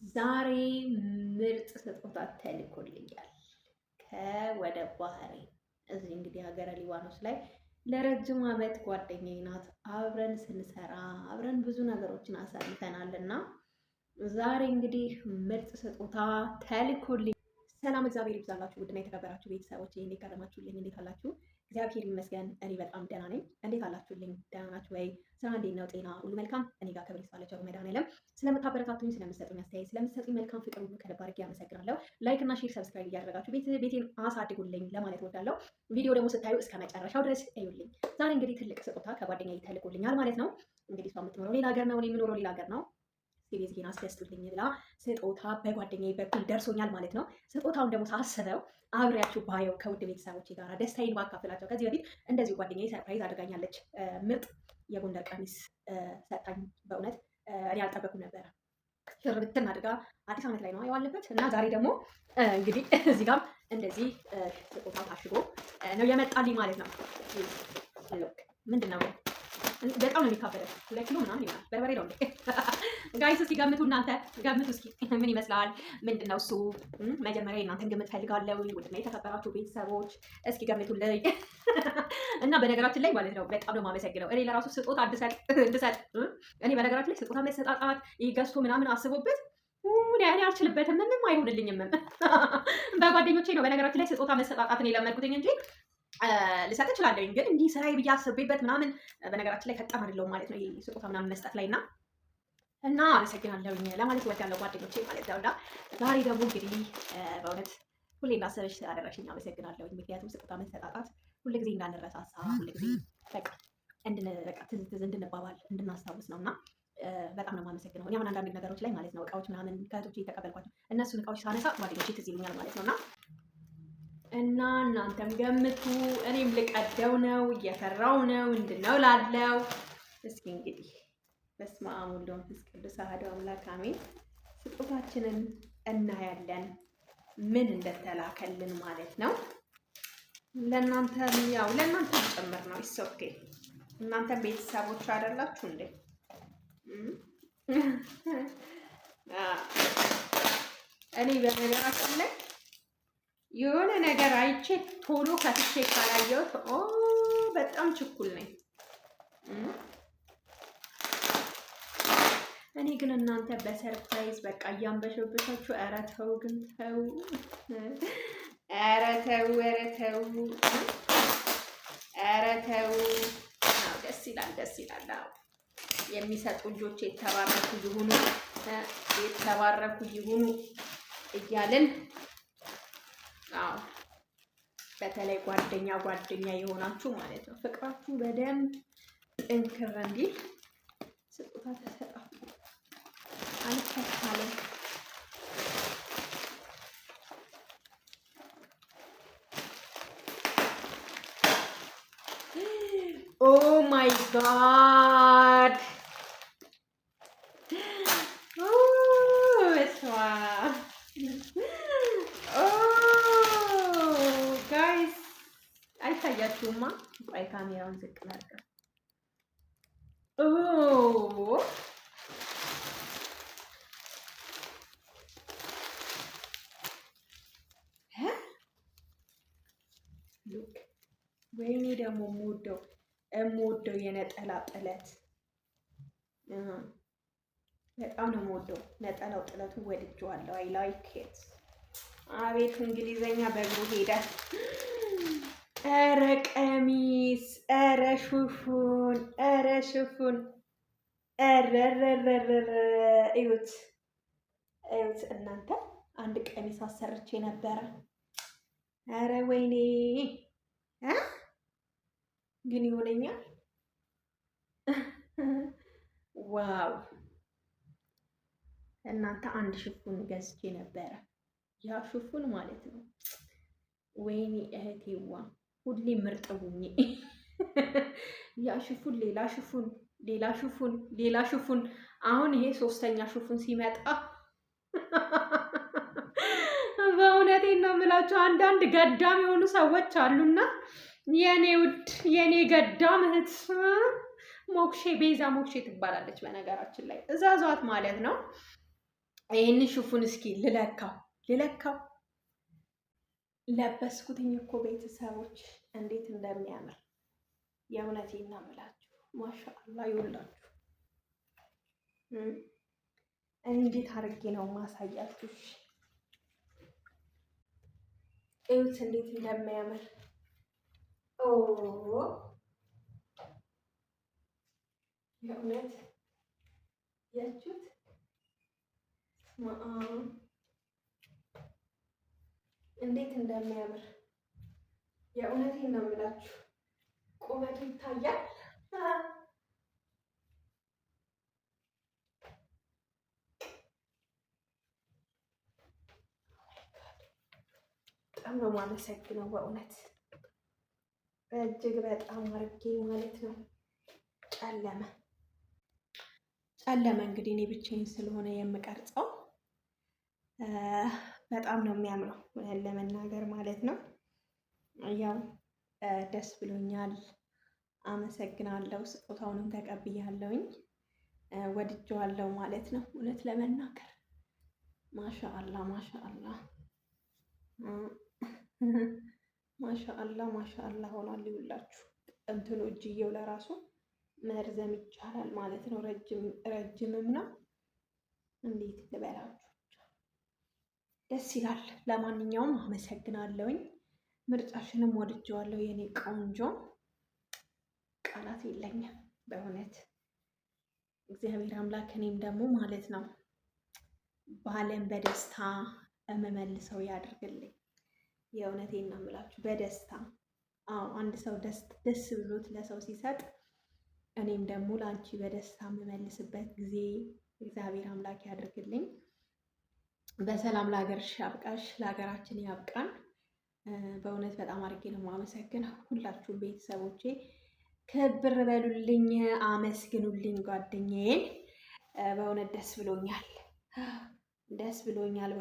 ዛሬ ምርጥ ስጦታ ተልኮልኛል ከወደ ባህሬን። እዚህ እንግዲህ ሀገረ ሊባኖስ ላይ ለረጅም ዓመት ጓደኛዬ ናት። አብረን ስንሰራ አብረን ብዙ ነገሮችን አሳልፈናል እና ዛሬ እንግዲህ ምርጥ ስጦታ ተልኮልኝ። ሰላም እግዚአብሔር ይብዛላችሁ ውድና የተከበራችሁ ቤተሰቦች፣ እንዴት ከረማችሁልኝ? እንዴት አላችሁ? እግዚአብሔር ይመስገን እኔ በጣም ደህና ነኝ። እንዴት አላችሁልኝ? ደህና ናችሁ ወይ? ስራ እንዴት ነው? ጤና ሁሉ መልካም? እኔ ጋር ክብር ይስፋ ለቸሩ መድኃኔዓለም። ስለምታበረታቱኝ፣ ስለምትሰጡኝ አስተያየት፣ ስለምትሰጡኝ መልካም ፍቅር ሁሉ ከልብ አድርጌ አመሰግናለሁ። ላይክ እና ሼር፣ ሰብስክራይብ እያደረጋችሁ ቤቴን አሳድጉልኝ ለማለት እወዳለሁ። ቪዲዮ ደግሞ ስታዩ እስከ መጨረሻው ድረስ እዩልኝ። ዛሬ እንግዲህ ትልቅ ስጦታ ከጓደኛዬ ተልኮልኛል ማለት ነው። እንግዲህ እሷ የምትኖረው ሌላ ሀገር ነው፣ እኔ የምኖረው ሌላ ሀገር ነው። ቤዝጌን አስደስቱልኝ ብላ ስጦታ በጓደኛዬ በኩል ደርሶኛል ማለት ነው። ስጦታውን ደግሞ ሳስበው አብሬያችሁ ባየው ከውድ ቤተሰቦቼ ጋር ደስታዬን ባካፍላቸው። ከዚህ በፊት እንደዚሁ ጓደኛዬ ሰርፕራይዝ አድርጋኛለች። ምርጥ የጎንደር ቀሚስ ሰጣኝ። በእውነት እኔ አልጠበኩም ነበረ። ትርብትን አድርጋ አዲስ ዓመት ላይ ነው የዋለበት እና ዛሬ ደግሞ እንግዲህ እዚህ ጋር እንደዚህ ስጦታ ታሽጎ ነው የመጣልኝ ማለት ነው። ምንድን ነው በጣም ነው የሚካበደው። 2 ኪሎ ምናምን ይሆናል። በርበሬ ነው እንዴ ጋይስ? እስኪ ገምቱ፣ እናንተ ገምቱ እስኪ ምን ይመስላል? ምንድን ነው እሱ? መጀመሪያ እናንተን ግምት ፈልጋለሁ። ውድና የተከበራችሁ ቤተሰቦች እስኪ ገምቱልኝ። እና በነገራችን ላይ ማለት ነው በጣም ነው የማመሰግነው። እኔ ለራሱ ስጦታ እንድሰጥ እኔ በነገራችን ላይ ስጦታ መሰጣጣት ገዝቶ ምናምን አስቦበት እኔ አልችልበትም፣ ምንም አይሆንልኝም። በጓደኞቼ ነው በነገራችን ላይ ስጦታ መሰጣጣትን የለመድኩትኝ እንጂ ልሰጥ እችላለሁ። ግን እንዲህ ስራዬ ብዬ አስቤበት ምናምን በነገራችን ላይ ፈጣን አይደለሁም ማለት ነው ይሄ ስጦታ ምናምን መስጠት ላይ እና አመሰግናለሁኝ ለማለት እወዳለሁ ጓደኞቼ ማለት ነው። እና ዛሬ ደግሞ እንግዲህ በእውነት ሁሌ እንዳሰበሽ ስላደረግሽኝ አመሰግናለሁኝ። ምክንያቱም ስጦታ መሰጣጣት ሁልጊዜ እንዳንረሳሳ፣ ሁልጊዜ በቃ ትዝ እንድንባባል እንድናስታውስ ነው እና በጣም ነው የማመሰግነው። እኔ አሁን አንዳንድ ነገሮች ላይ ማለት ነው እቃዎች ምናምን ከእህቶቼ የተቀበልኳቸው እነሱን እቃዎች ሳነሳ ጓደኞቼ ትዝ ይሉኛል ማለት ነው እና እናንተም ገምቱ። እኔም ልቀደው ነው እየፈራው ነው እንድነው ላለው። እስኪ እንግዲህ በስመ አብ ወወልድ ወመንፈስ ቅዱስ አሐዱ አምላክ አሜን። ስጦታችንን እናያለን ምን እንደተላከልን ማለት ነው። ለእናንተም ያው ለእናንተም ጭምር ነው። ኦኬ እናንተም ቤተሰቦች አይደላችሁ እንዴ? እኔ በነገራችን ላይ የሆነ ነገር አይቼ ቶሎ ከፍቼ ካላየሁት በጣም ችኩል ነኝ። እኔ ግን እናንተ በሰርፕራይዝ በቃ እያንበሸበሻችሁ፣ ኧረ ተው ግን ተው፣ ኧረ ተው፣ ኧረ ተው፣ ኧረ ተው። ደስ ይላል፣ ደስ ይላል። የሚሰጡ ልጆች የተባረኩ ይሁኑ፣ የተባረኩ ይሁኑ እያልን በተለይ ጓደኛ የሆናችሁ ማለት ነው ፍቅራችሁ በደንብ ጥንክር እንዲል ስጦታ ተሰጣጡ። አልከፋለም። ኦ ማይ ጋድ አይታያችሁማ? ቆይ ካሜራውን ዝቅ ላድርግ። ወይኔ ደግሞ የምወደው የነጠላ ጥለት በጣም ነው የምወደው። ነጠላው ጥለቱ ወድጄዋለሁ። አይ ላይክ ኢት። አቤት እንግሊዘኛ በእግሩ ሄደ። ኧረ ቀሚስ፣ ኧረ ሽፉን፣ ኧረ ሽፉን፣ እዩት እዩት እናንተ። አንድ ቀሚስ አሰርቼ ነበረ። ኧረ ወይኔ ግን ይሆነኛል። ዋው እናንተ አንድ ሽፉን ገዝቼ ነበረ። ያ ሽፉን ማለት ነው ወይኔ እህቴዋ ሁሌ ምርጥ ሁኚ። ያ ሽፉን ሌላ ሽፉን ሌላ ሽፉን ሌላ ሽፉን። አሁን ይሄ 3ኛ ሽፉን ሲመጣ በእውነቴን ነው የምላችሁ አንዳንድ ገዳም የሆኑ ሰዎች አሉና የኔ ውድ የኔ ገዳም እህት ሞክሼ ቤዛ ሞክሼ ትባላለች። በነገራችን ላይ እዛዟት ማለት ነው። ይህንን ሽፉን እስኪ ልለካው ለበስኩትኝ እኮ ቤተሰቦች እንዴት እንደሚያምር የእውነቴን ነው የምላችሁ። ማሻአላ ይውላችሁ። እንዴት አድርጌ ነው ማሳያችሁ? እዩት እንዴት እንደሚያምር የእውነት ያችሁት እንዴት እንደሚያምር የእውነቴን ነው የምላችሁ። ቁመቱ ይታያል። በጣም ነው የማመሰግነው በእውነት እጅግ በጣም አድርጌ ማለት ነው። ጨለመ እንግዲህ እኔ ብቻዬን ስለሆነ የምቀርጸው በጣም ነው የሚያምረው ለመናገር ማለት ነው። ያው ደስ ብሎኛል፣ አመሰግናለሁ። ስጦታውንም ተቀብያለሁኝ፣ ወድጄዋለሁ ማለት ነው። እውነት ለመናገር ማሻአላ ማሻአላ ማሻአላ ማሻአላ ሆኗል። ይውላችሁ እንትኑ እጅየው ለራሱ መርዘም ይቻላል ማለት ነው። ረጅምም ነው። እንዴት ልበላችሁ ደስ ይላል። ለማንኛውም አመሰግናለሁኝ። ምርጫሽንም ወድጄዋለሁ የኔ ቆንጆ። ቃላት የለኝም በእውነት እግዚአብሔር አምላክ እኔም ደግሞ ማለት ነው ባለን በደስታ የምመልሰው ያድርግልኝ። የእውነቴን ነው የምላችሁ በደስታ አዎ፣ አንድ ሰው ደስ ብሎት ለሰው ሲሰጥ እኔም ደግሞ ለአንቺ በደስታ የምመልስበት ጊዜ እግዚአብሔር አምላክ ያድርግልኝ። በሰላም ለሀገርሽ ያብቃሽ፣ ለሀገራችን ያብቃን። በእውነት በጣም አድርጌ ነው የማመሰግነው። ሁላችሁም ቤተሰቦቼ ክብር በሉልኝ፣ አመስግኑልኝ ጓደኛዬን። በእውነት ደስ ብሎኛል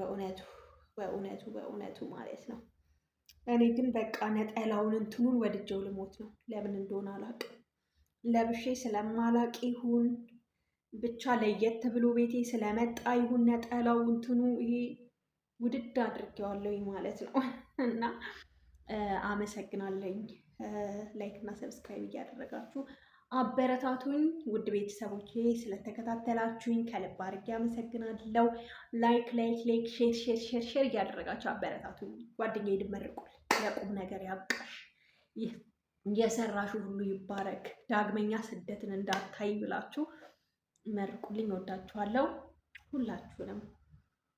በእውነቱ ማለት ነው። እኔ ግን በቃ ነጠላውን እንትኑን ወድጀው ልሞት ነው። ለምን እንደሆነ አላውቅም። ለብሼ ስለማላቅ ይሁን ብቻ ለየት ብሎ ቤቴ ስለመጣ ይሁን ነጠላው እንትኑ ይሄ ውድድ አድርጌዋለሁኝ ማለት ነው። እና አመሰግናለኝ። ላይክ እና ሰብስክራይብ እያደረጋችሁ አበረታቱኝ። ውድ ቤተሰቦቼ ስለተከታተላችሁኝ ከልብ አድርጌ አመሰግናለሁ። ላይክ ሼር እያደረጋችሁ አበረታቱኝ። ጓደኛዬ ይድመርቁል፣ ለቁም ነገር ያብቃሽ፣ የሰራሹ ሁሉ ይባረክ፣ ዳግመኛ ስደትን እንዳታይ ብላችሁ መርቁልኝ። ወዳችኋለሁ ሁላችሁንም።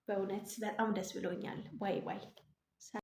በእውነት በጣም ደስ ብሎኛል። ባይ ባይ።